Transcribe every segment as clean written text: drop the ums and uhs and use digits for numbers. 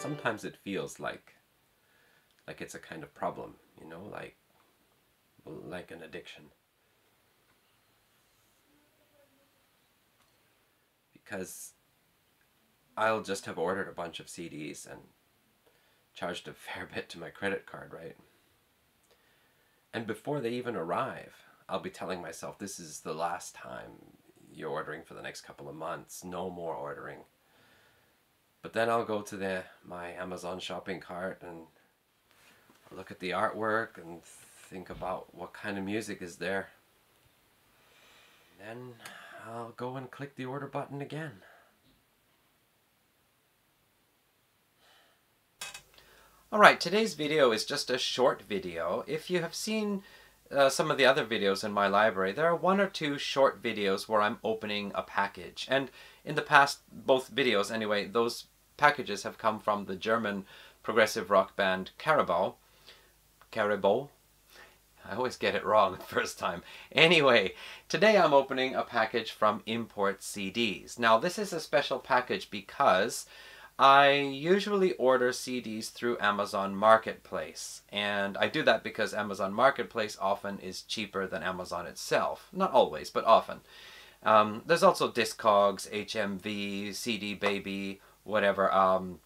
sometimes it feels like it's a kind of problem, you know, like an addiction. Because I'll just have ordered a bunch of CDs and charged a fair bit to my credit card, right? And before they even arrive, I'll be telling myself, this is the last time you're ordering for the next couple of months, no more ordering. But then I'll go to my Amazon shopping cart and look at the artwork and think about what kind of music is there. Then I'll go and click the order button again. Alright, today's video is just a short video. If you have seen some of the other videos in my library, there are 1 or 2 short videos where I'm opening a package. And in the past, both videos anyway, those packages have come from the German progressive rock band Carabao. I always get it wrong the first time. Anyway, today I'm opening a package from ImportCDs. Now this is a special package because I usually order CDs through Amazon Marketplace, and I do that because Amazon Marketplace often is cheaper than Amazon itself. Not always, but often. There's also Discogs, HMV, CD Baby, whatever,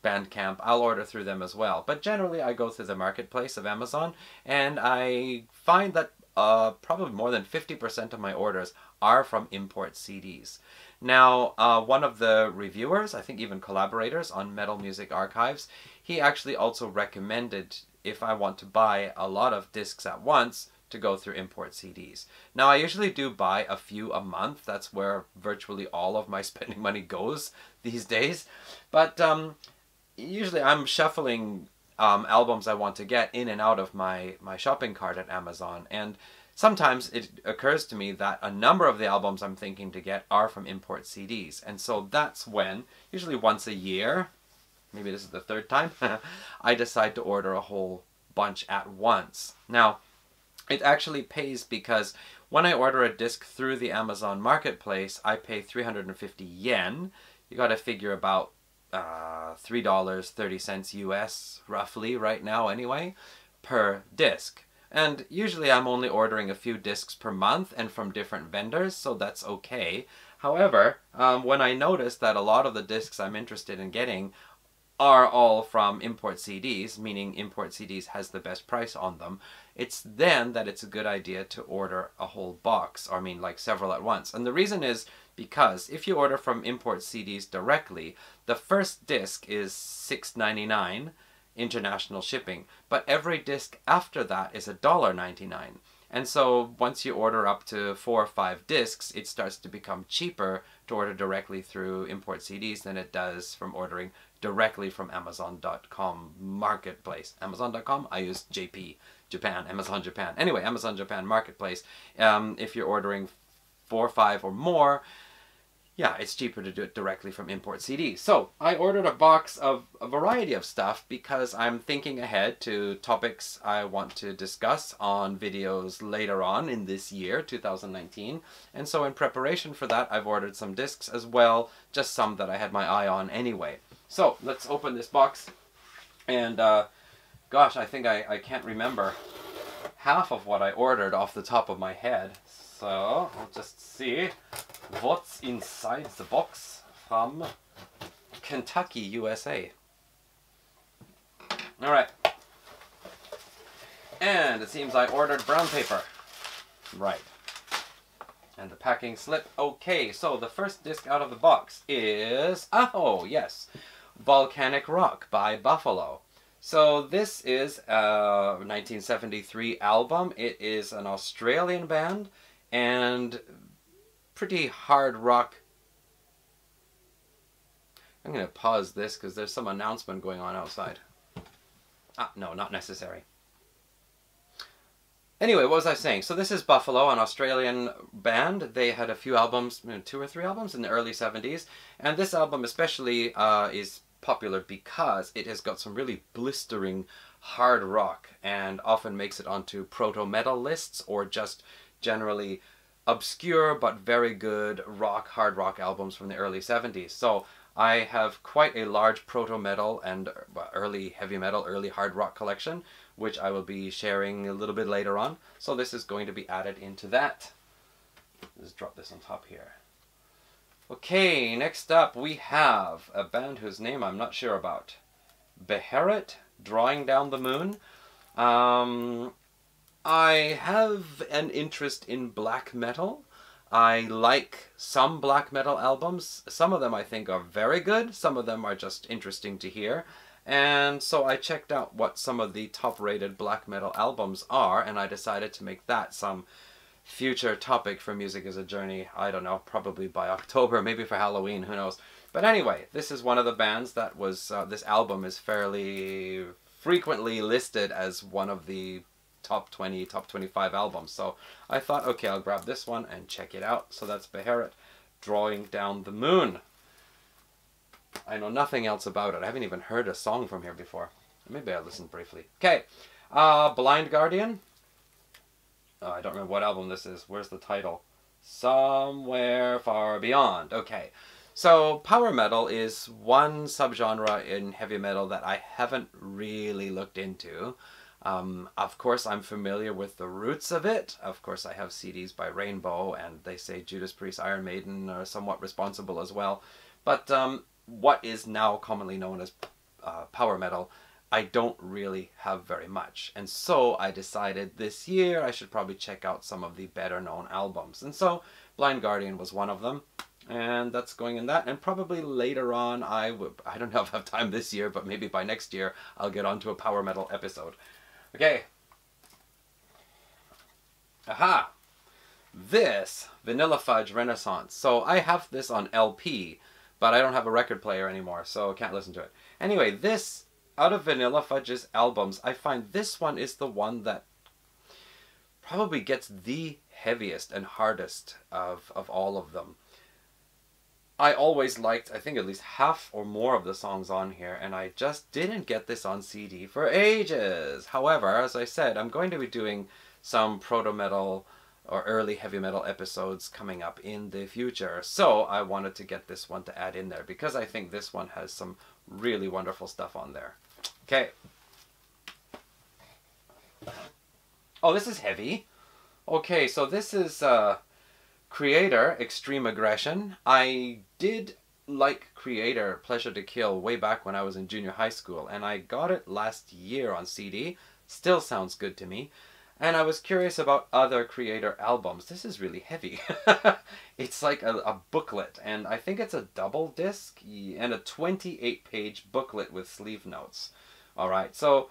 Bandcamp. I'll order through them as well. But generally I go through the Marketplace of Amazon, and I find that probably more than 50% of my orders are from ImportCDs. Now, one of the reviewers, I think even collaborators on Metal Music Archives, he actually also recommended, if I want to buy a lot of discs at once, to go through ImportCDs. Now, I usually do buy a few a month. That's where virtually all of my spending money goes these days. But usually I'm shuffling albums I want to get in and out of my shopping cart at Amazon. And sometimes it occurs to me that a number of the albums I'm thinking to get are from ImportCDs. And so that's when, usually once a year, maybe this is the 3rd time, I decide to order a whole bunch at once. Now, it actually pays because when I order a disc through the Amazon Marketplace, I pay 350 yen. You got to figure about $3.30 US, roughly, right now anyway, per disc. And usually I'm only ordering a few discs per month and from different vendors, so that's okay. However, when I notice that a lot of the discs I'm interested in getting are all from ImportCDs, meaning ImportCDs has the best price on them, it's then that it's a good idea to order a whole box, or I mean like several at once. And the reason is because if you order from ImportCDs directly, the first disc is $6.99 international shipping, but every disc after that is $1.99. And so once you order up to 4 or 5 discs, it starts to become cheaper to order directly through ImportCDs than it does from ordering directly from Amazon.com Marketplace. Amazon.com? I use Japan, Amazon Japan. Anyway, Amazon Japan Marketplace. If you're ordering 4, 5 or more, yeah, it's cheaper to do it directly from ImportCDs. So I ordered a box of a variety of stuff because I'm thinking ahead to topics I want to discuss on videos later on in this year, 2019. And so in preparation for that, I've ordered some discs as well, just some that I had my eye on anyway. So let's open this box. And gosh, I think I can't remember half of what I ordered off the top of my head. So I'll just see what's inside the box from Kentucky, USA. Alright. And it seems I ordered brown paper. Right. And the packing slip. Okay, so the first disc out of the box is, oh yes, Volcanic Rock by Buffalo. So this is a 1973 album. It is an Australian band and pretty hard rock. I'm going to pause this because there's some announcement going on outside. No, not necessary. Anyway, what was I saying? So this is Buffalo, an Australian band. They had a few albums, 2 or 3 albums in the early 70s. And this album especially is popular because it has got some really blistering hard rock and often makes it onto proto-metal lists or just generally obscure but very good hard rock albums from the early 70s. So I have quite a large proto-metal and early heavy metal, early hard rock collection, which I will be sharing a little bit later on. So this is going to be added into that. Let's drop this on top here. Okay, next up we have a band whose name I'm not sure about. Beherit, Drawing Down the Moon. I have an interest in black metal. I like some black metal albums. Some of them I think are very good. Some of them are just interesting to hear. And so I checked out what some of the top-rated black metal albums are, and I decided to make that some future topic for Music as a Journey. I don't know, probably by October, maybe for Halloween, who knows. But anyway, this is one of the bands that was, this album is fairly frequently listed as one of the top 20, top 25 albums. So I thought, okay, I'll grab this one and check it out. So that's Beherit, Drawing Down the Moon. I know nothing else about it. I haven't even heard a song from here before. Maybe I'll listen briefly. Okay, Blind Guardian. Oh, I don't remember what album this is. Where's the title? Somewhere Far Beyond. Okay. So power metal is one subgenre in heavy metal that I haven't really looked into. Of course, I'm familiar with the roots of it. Of course, I have CDs by Rainbow, and they say Judas Priest, Iron Maiden are somewhat responsible as well. But what is now commonly known as power metal, I don't really have very much. And so I decided this year I should probably check out some of the better known albums. And so Blind Guardian was one of them. And that's going in that. And probably later on, I don't know if I have time this year, but maybe by next year I'll get onto a power metal episode. Okay. Aha! This, Vanilla Fudge Renaissance. So I have this on LP, but I don't have a record player anymore, so I can't listen to it. Anyway, this, out of Vanilla Fudge's albums, I find this one is the one that probably gets the heaviest and hardest of all of them. I always liked, I think, at least half or more of the songs on here, and I just didn't get this on CD for ages. However, as I said, I'm going to be doing some proto-metal or early heavy metal episodes coming up in the future. So I wanted to get this one to add in there because I think this one has some really wonderful stuff on there. Okay. Oh, this is heavy. Okay, so this is Creator, Extreme Aggression. I did like Creator, Pleasure to Kill, way back when I was in junior high school, and I got it last year on CD. Still sounds good to me. And I was curious about other Creator albums. This is really heavy. It's like a booklet, and I think it's a double disc and a 28-page booklet with sleeve notes. Alright, so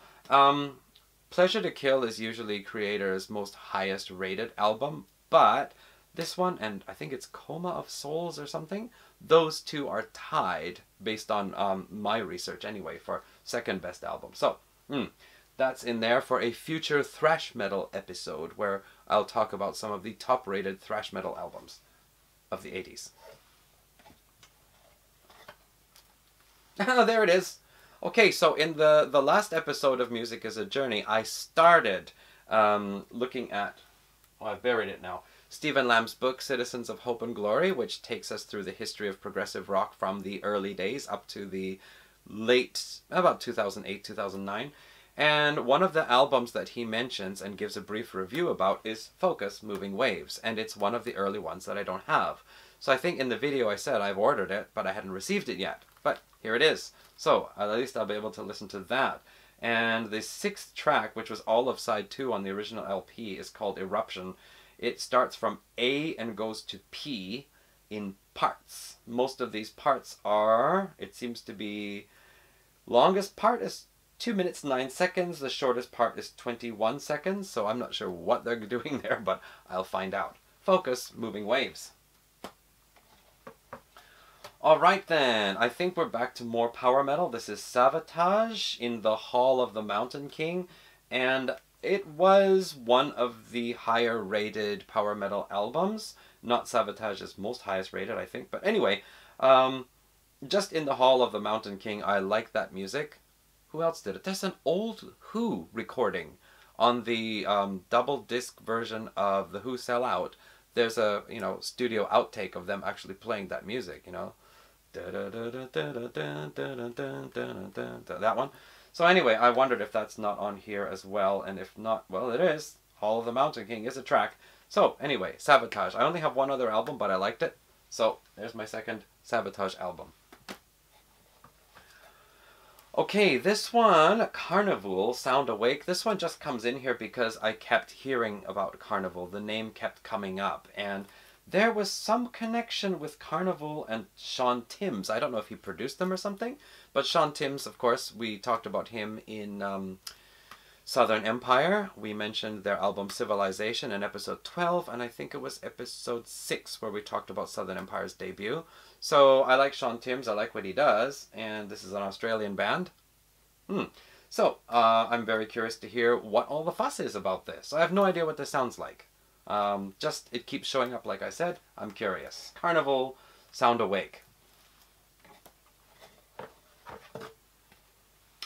Pleasure to Kill is usually Creator's most highest rated album, but this one, and I think it's Coma of Souls or something, those two are tied based on my research anyway for second best album. So, that's in there for a future thrash metal episode where I'll talk about some of the top rated thrash metal albums of the 80s. Ah, there it is. Okay, so in the last episode of Music as a Journey, I started looking at, oh, I've buried it now, Stephen Lamb's book, Citizens of Hope and Glory, which takes us through the history of progressive rock from the early days up to the late, about 2008, 2009. And one of the albums that he mentions and gives a brief review about is Focus, Moving Waves, and it's one of the early ones that I don't have. So I think in the video I said I've ordered it, but I hadn't received it yet. But here it is. So at least I'll be able to listen to that. And the 6th track, which was all of side 2 on the original LP, is called Eruption. It starts from A and goes to P in parts. Most of these parts are, it seems to be, longest part is 2 minutes 9 seconds, the shortest part is 21 seconds, so I'm not sure what they're doing there, but I'll find out. Focus, Moving Waves. Alright then, I think we're back to more power metal. This is Savatage in the Hall of the Mountain King, and it was one of the higher rated power metal albums. Not Savatage's most highest rated, I think. But anyway, just in the Hall of the Mountain King, I like that music. Who else did it? There's an old Who recording on the double disc version of the Who Sell Out. There's a, studio outtake of them actually playing that music, That one. So anyway, I wondered if that's not on here as well, and if not, well, it is. Hall of the Mountain King is a track. So anyway, Sabotage. I only have one other album, but I liked it. So there's my second Sabotage album. Okay, this one, Carnival, Sound Awake. This one just comes in here because I kept hearing about Carnival. The name kept coming up, and there was some connection with Carnival and Sean Timms. I don't know if he produced them or something, but Sean Timms, of course, we talked about him in Southern Empire. We mentioned their album Civilization in episode 12, and I think it was episode 6 where we talked about Southern Empire's debut. So I like Sean Timms, I like what he does, and this is an Australian band. So I'm very curious to hear what all the fuss is about this. I have no idea what this sounds like. Just, it keeps showing up like I said. I'm curious. Carnival, Sound Awake.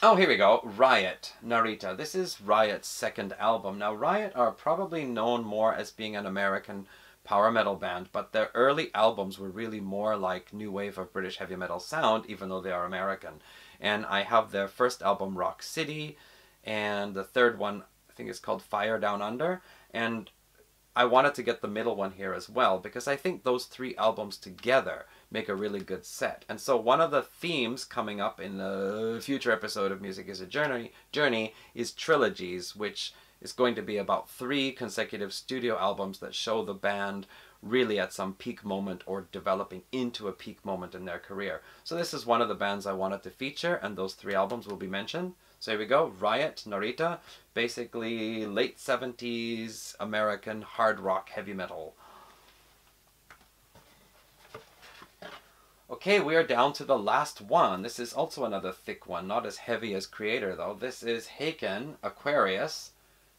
Oh, here we go. Riot, Narita. This is Riot's second album. Now, Riot are probably known more as being an American power metal band, but their early albums were really more like new wave of British heavy metal sound, even though they are American. And I have their first album, Rock City, and the third one, I think it's called Fire Down Under, and I wanted to get the middle one here as well, because I think those three albums together make a really good set. And so one of the themes coming up in the future episode of Music is a Journey is trilogies, which is going to be about 3 consecutive studio albums that show the band really at some peak moment or developing into a peak moment in their career. So this is one of the bands I wanted to feature, and those 3 albums will be mentioned. So here we go. Riot, Narita, basically late 70s American hard rock heavy metal. Okay, we are down to the last one. This is also another thick one, not as heavy as Creator though. This is Haken, Aquarius.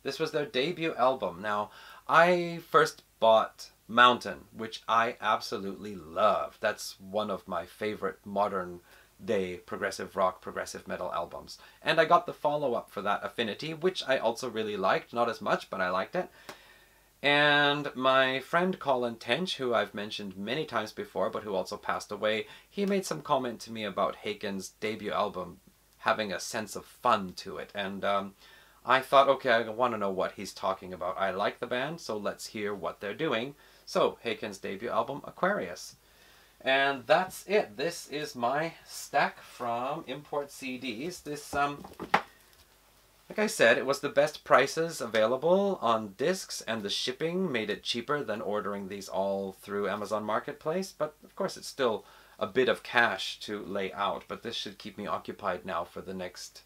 This was their debut album. Now, I first bought Mountain, which I absolutely love. That's one of my favorite modern day progressive rock, progressive metal albums. And I got the follow-up for that, Affinity, which I also really liked. Not as much, but I liked it. And my friend Colin Tench, who I've mentioned many times before, but who also passed away, he made some comment to me about Haken's debut album having a sense of fun to it. And I thought, okay, I want to know what he's talking about. I like the band, so let's hear what they're doing. So, Haken's debut album, Aquarius. And that's it. This is my stack from ImportCDs. This, like I said, it was the best prices available on discs, and the shipping made it cheaper than ordering these all through Amazon Marketplace. But, of course, it's still a bit of cash to lay out. But this should keep me occupied now for the next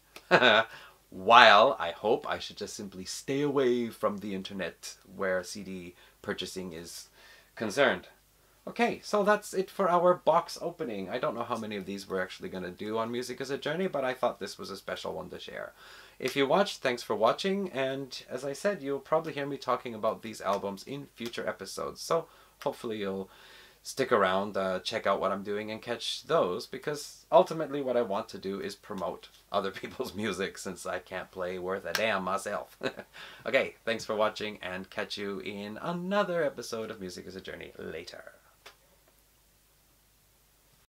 while. I hope I should just simply stay away from the internet where CD purchasing is concerned. Okay, so that's it for our box opening. I don't know how many of these we're actually going to do on Music as a Journey, but I thought this was a special one to share. If you watched, thanks for watching, and as I said, you'll probably hear me talking about these albums in future episodes, so hopefully you'll stick around, check out what I'm doing, and catch those, because ultimately what I want to do is promote other people's music, since I can't play worth a damn myself. Okay, thanks for watching, and catch you in another episode of Music as a Journey later.